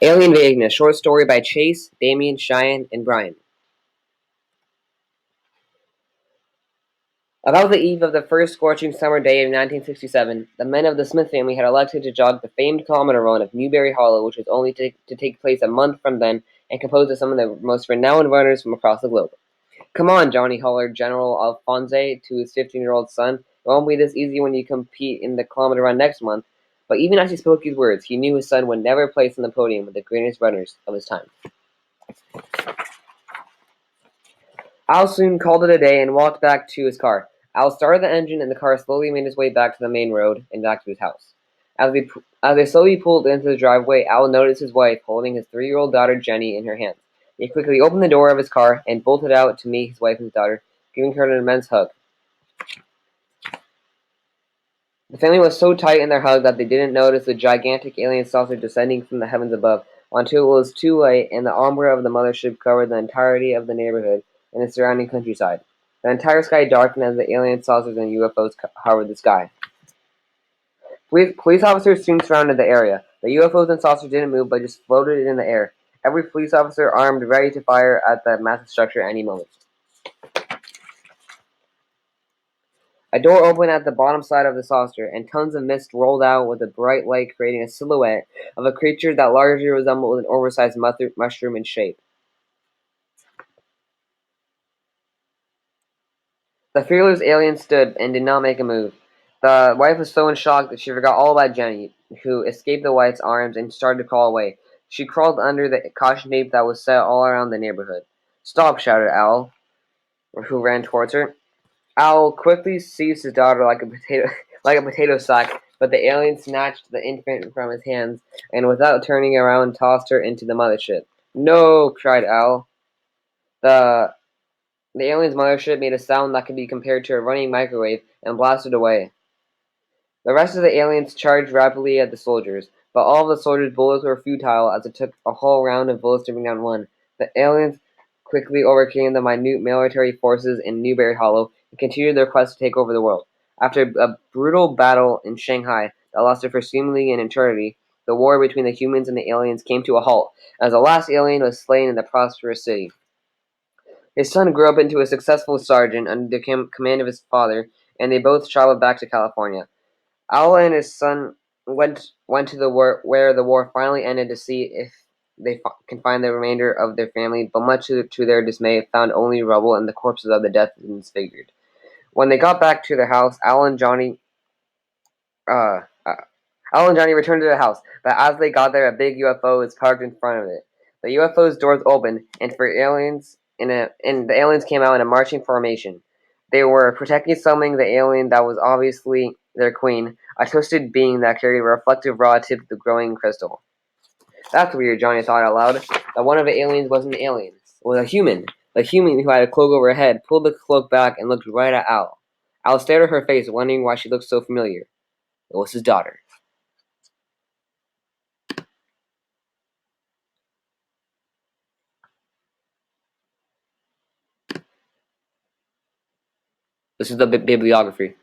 Alien Invasion, a short story by Chase, Damien, Cheyenne, and Brian. About the eve of the first scorching summer day of 1967, the men of the Smith family had elected to jog the famed kilometer run of Newberry Hollow, which was only to take place a month from then and composed of some of the most renowned runners from across the globe. "Come on, Johnny," hollered General Alphonse to his 15-year-old son. "It won't be this easy when you compete in the kilometer run next month." But even as he spoke these words, he knew his son would never place on the podium with the greatest runners of his time. Al soon called it a day and walked back to his car. Al started the engine and the car slowly made its way back to the main road and back to his house. As they slowly pulled into the driveway, Al noticed his wife holding his 3-year-old daughter Jenny in her hands. He quickly opened the door of his car and bolted out to meet his wife and his daughter, giving her an immense hug. The family was so tight in their hug that they didn't notice the gigantic alien saucer descending from the heavens above, until it was too late and the ombre of the mothership covered the entirety of the neighborhood and the surrounding countryside. The entire sky darkened as the alien saucers and UFOs covered the sky. Police officers soon surrounded the area. The UFOs and saucers didn't move, but just floated in the air. Every police officer armed, ready to fire at the massive structure at any moment. A door opened at the bottom side of the saucer, and tons of mist rolled out with a bright light, creating a silhouette of a creature that largely resembled an oversized mushroom in shape. The fearless alien stood and did not make a move. The wife was so in shock that she forgot all about Jenny, who escaped the wife's arms and started to crawl away. She crawled under the caution tape that was set all around the neighborhood. "Stop!" shouted Al, who ran towards her. Al quickly seized his daughter like a potato sack, but the alien snatched the infant from his hands and, without turning around, tossed her into the mothership. "No!" cried Al. The alien's mothership made a sound that could be compared to a running microwave and blasted away. The rest of the aliens charged rapidly at the soldiers, but all of the soldiers' bullets were futile as it took a whole round of bullets to bring down one. The aliens quickly overcame the minute military forces in Newberry Hollow and continued their quest to take over the world. After a brutal battle in Shanghai that lasted for seemingly an eternity, the war between the humans and the aliens came to a halt, as the last alien was slain in the prosperous city. His son grew up into a successful sergeant under the command of his father, and they both traveled back to California. Al and his son went to the war where the war finally ended to see if they can find the remainder of their family, but much to their dismay, found only rubble and the corpses of the dead and disfigured. When they got back to their house, Al and Johnny returned to the house, but as they got there, a big UFO was parked in front of it. The UFO's doors opened, and the aliens came out in a marching formation. They were protecting summoning the alien that was obviously their queen, a twisted being that carried a reflective rod tipped with a glowing crystal. "That's weird," Johnny thought out loud. That one of the aliens wasn't an alien. It was a human. The human who had a cloak over her head pulled the cloak back and looked right at Al. Al stared at her face, wondering why she looked so familiar. It was his daughter. This is the bibliography.